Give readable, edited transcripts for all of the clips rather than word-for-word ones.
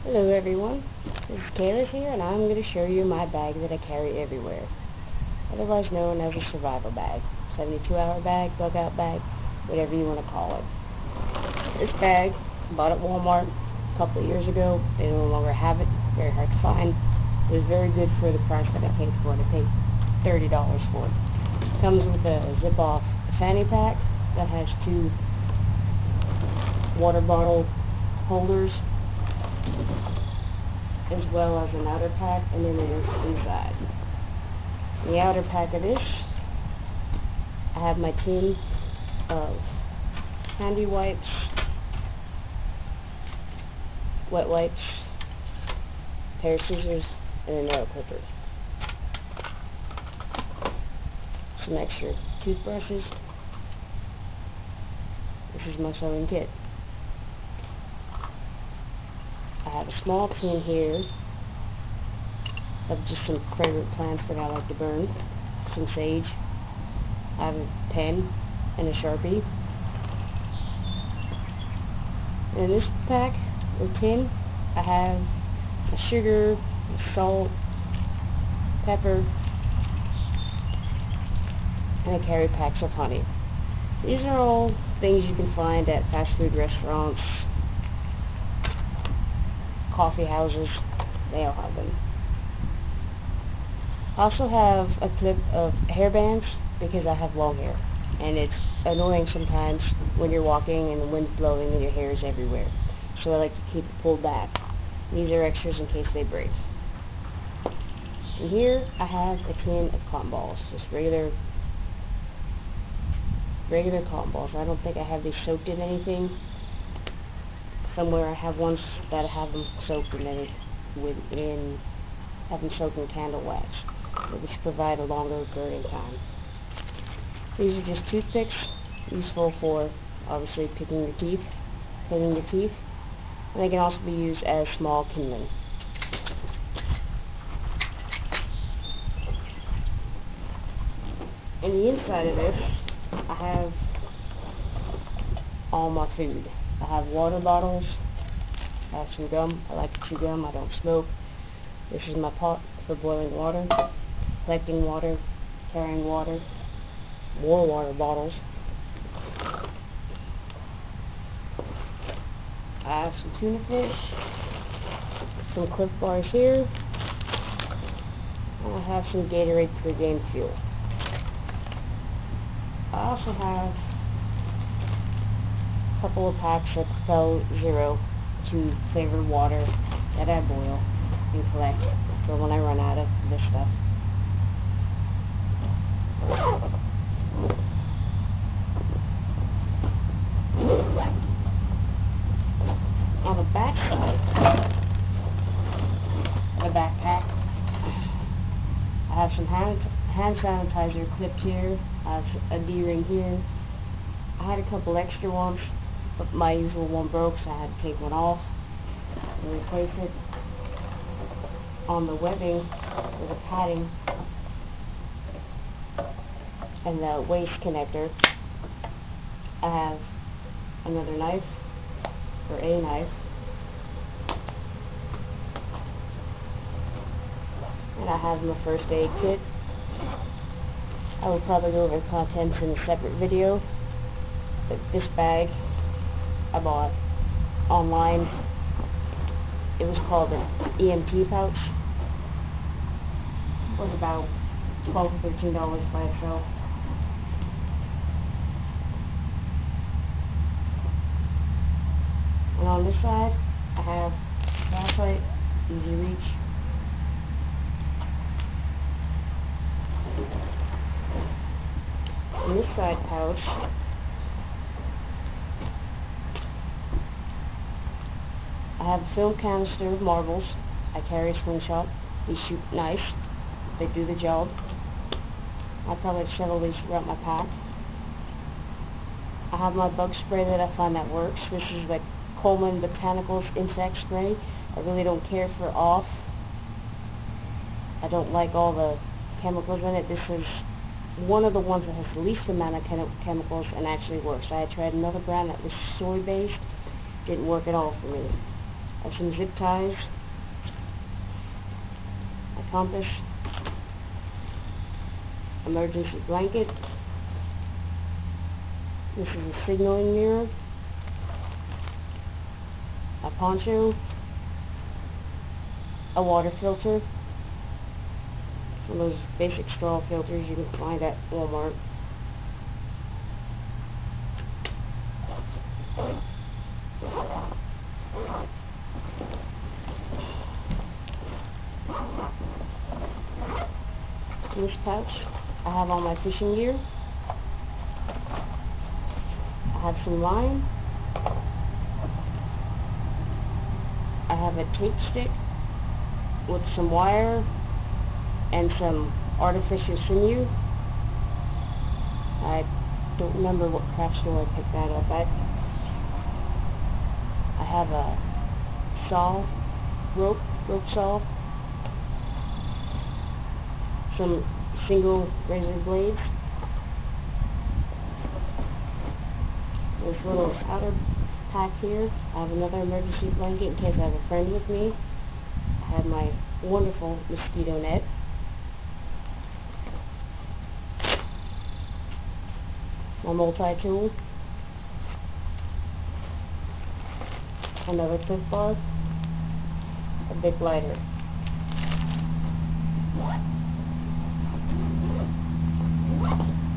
Hello everyone, this is Kayla here and I'm going to show you my bag that I carry everywhere, otherwise known as a survival bag, 72-hour bag, bug out bag, whatever you want to call it. This bag, bought at Walmart a couple of years ago. They no longer have it, very hard to find. It was very good for the price that I paid for it. I paid $30 for it. Comes with a zip-off fanny pack that has two water bottle holders, as well as an outer pack, and then inside. In the outer pack of this, I have my tin of handy wipes, wet wipes, pair of scissors, and a nail clipper. Some extra toothbrushes. This is my sewing kit. I have a small tin here of just some fragrant plants that I like to burn, some sage. I have a pen and a Sharpie. In this pack or tin, I have a sugar, salt, pepper, and I carry packs of honey. These are all things you can find at fast food restaurants, coffee houses. They all have them. I also have a clip of hair bands because I have long hair, and it's annoying sometimes when you're walking and the wind's blowing and your hair is everywhere. So I like to keep it pulled back. These are extras in case they break. And here I have a tin of cotton balls, just regular cotton balls. I don't think I have these soaked in anything. Somewhere I have ones that have them soaked have them soaked in candle wax, which provide a longer burning time. These are just toothpicks, useful for obviously picking your teeth, cleaning your teeth, and they can also be used as small kindling. In the inside of this, I have all my food. I have water bottles, I have some gum. I like to chew gum, I don't smoke. This is my pot for boiling water, collecting water, carrying water, more water bottles. I have some tuna fish, some Clif bars here, and I have some Gatorade pre-game fuel. I also have a couple of packs of Propel Zero to flavored water that I boil and collect for when I run out of this stuff. On the back side of the backpack, I have some hand sanitizer clipped here. I have a D-ring here. I had a couple extra ones, but my usual one broke, so I had to take one off and replace it. On the webbing, there's a padding and the waist connector. I have another knife, or a knife, and I have my first aid kit. I will probably go over the contents in a separate video, but this bag I bought online. It was called an EMT pouch. It was about $12 or $13 by itself. And on this side, I have flashlight, easy reach. In this side pouch, I have a film canister of marbles. I carry a slingshot. These shoot nice. They do the job. I probably have several of these throughout my pack. I have my bug spray that I find that works. This is the Coleman Botanicals insect spray. I really don't care for off. I don't like all the chemicals in it. This is one of the ones that has the least amount of chemicals and actually works. I had tried another brand that was soy-based. Didn't work at all for me. I have some zip ties, a compass, emergency blanket. This is a signaling mirror, a poncho, a water filter, one of those basic straw filters you can find at Walmart. In this pouch, I have all my fishing gear. I have some line. I have a tape stick with some wire and some artificial sinew. I don't remember what craft store I picked that up at. I have a saw, rope saw, some single razor blades, this little powder pack here. I have another emergency blanket in case I have a friend with me. I have my wonderful mosquito net. My multi-tool. Another Clif Bar. A big lighter.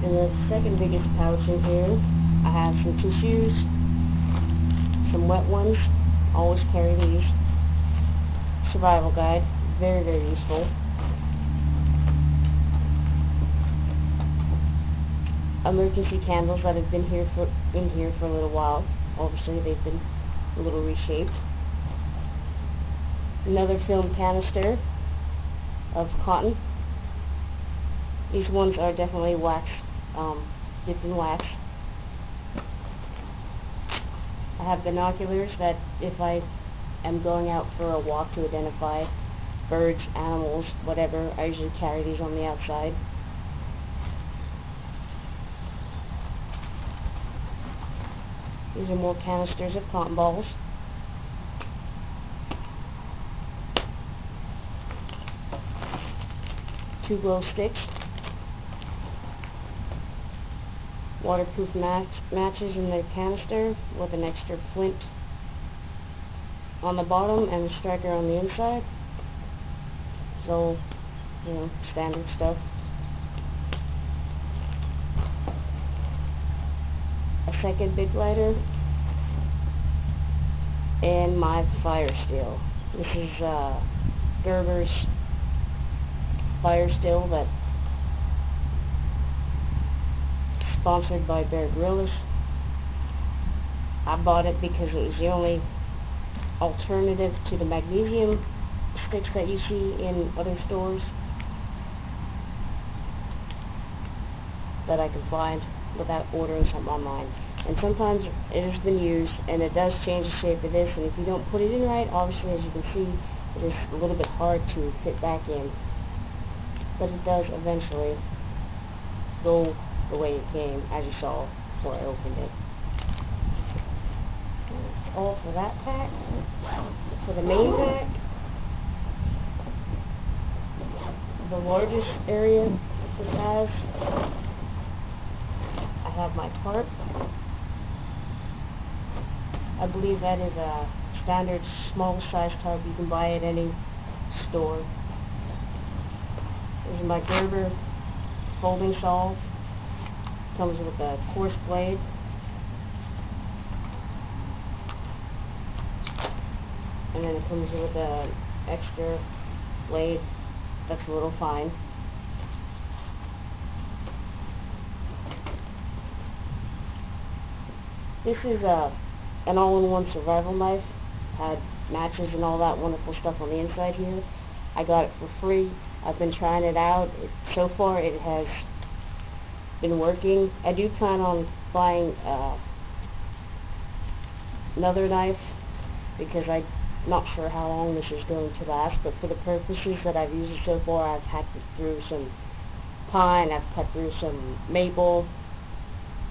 In the second biggest pouch in here, I have some tissues, some wet ones. Always carry these. Survival guide, very, very useful. Emergency candles that have been in here for a little while. Obviously, they've been a little reshaped. Another film canister of cotton. These ones are definitely wax, dipped in wax. I have binoculars that if I am going out for a walk to identify birds, animals, whatever, I usually carry these on the outside. These are more canisters of cotton balls. Two glow sticks. Waterproof matches in the canister with an extra flint on the bottom and a striker on the inside. So, you know, standard stuff. A second big lighter and my fire steel. This is Gerber's fire steel that sponsored by Bear Grylls. I bought it because it was the only alternative to the magnesium sticks that you see in other stores that I could find without ordering something online. And sometimes it has been used and it does change the shape of this, and if you don't put it in right, obviously as you can see it is a little bit hard to fit back in, but it does eventually go the way it came, as you saw before I opened it. That's all for that pack. For the main pack, the largest area it has, I have my tarp. I believe that is a standard small size tarp you can buy at any store. This is my Gerber folding saw. Comes with a coarse blade. And then it comes with an extra blade that's a little fine. This is an all-in-one survival knife. Had matches and all that wonderful stuff on the inside here. I got it for free. I've been trying it out. So far it has been working. I do plan on buying another knife because I'm not sure how long this is going to last, but for the purposes that I've used it so far, I've hacked it through some pine, I've cut through some maple.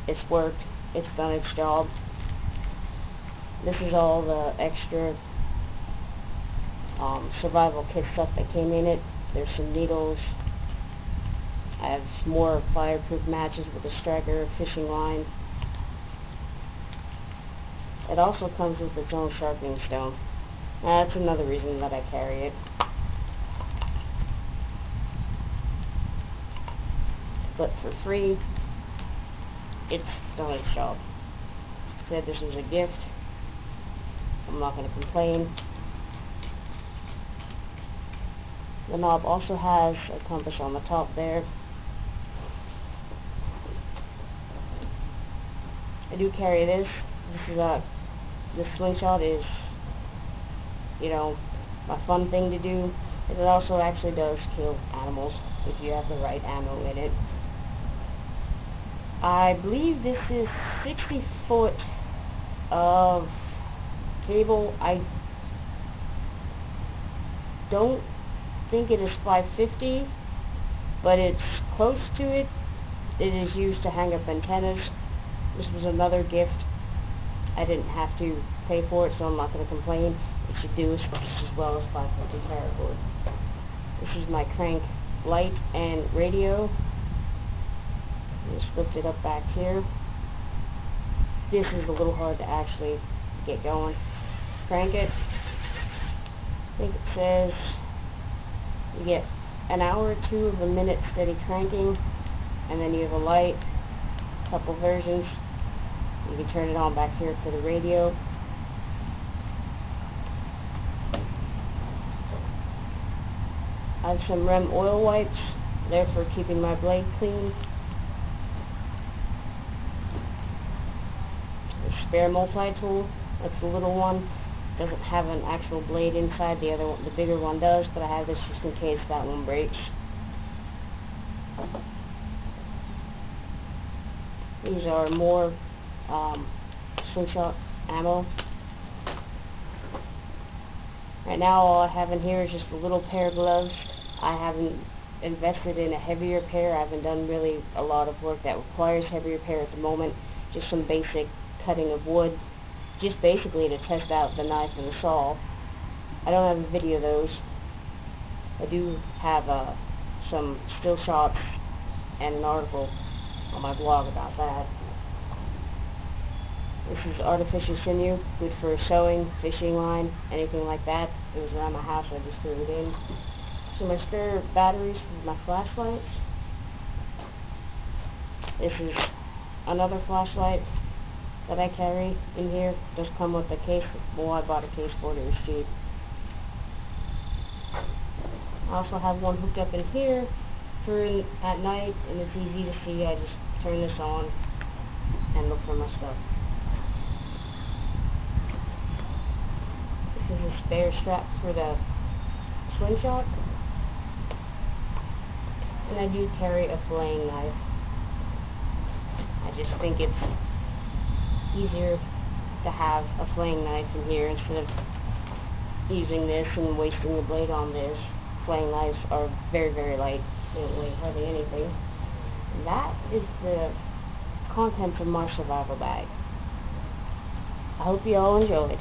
It's worked. It's done its job. This is all the extra survival kit stuff that came in it. There's some needles. I have more fireproof matches with a striker, fishing line. It also comes with its own sharpening stone. Now, that's another reason that I carry it. But for free, it's done its job. Said this was a gift. I'm not going to complain. The knob also has a compass on the top there. I do carry this. This slingshot is, you know, my fun thing to do. It also actually does kill animals if you have the right ammo in it. I believe this is 60 foot of cable. I don't think it is 550, but it's close to it. It is used to hang up antennas. This was another gift. I didn't have to pay for it, so I'm not going to complain. It should do just as well as 550 paracord. This is my crank light and radio. Just lift it up back here. This is a little hard to actually get going. Crank it. I think it says you get an hour or two of a minute steady cranking, and then you have a light, a couple versions. You can turn it on back here for the radio. I have some REM oil wipes there for keeping my blade clean. The spare multi-tool, that's the little one. Doesn't have an actual blade inside. The other one, the bigger one does, but I have this just in case that one breaks. These are more slingshot ammo. Right now all I have in here is just a little pair of gloves. I haven't invested in a heavier pair. I haven't done really a lot of work that requires heavier pair at the moment. Just some basic cutting of wood, just basically to test out the knife and the saw. I don't have a video of those. I do have some still shots and an article on my blog about that. This is artificial sinew, good for sewing, fishing line, anything like that. It was around my house, I just threw it in. So my spare batteries for my flashlights. This is another flashlight that I carry in here. Does come with a case. Well, I bought a case for it, it was cheap. I also have one hooked up in here for at night, and it's easy to see. I just turn this on and look for my stuff. This is a spare strap for the slingshot. And I do carry a filleting knife. I just think it's easier to have a filleting knife in here instead of using this and wasting the blade on this. Filleting knives are very, very light. They don't weigh hardly anything. And that is the contents of my survival bag. I hope you all enjoyed.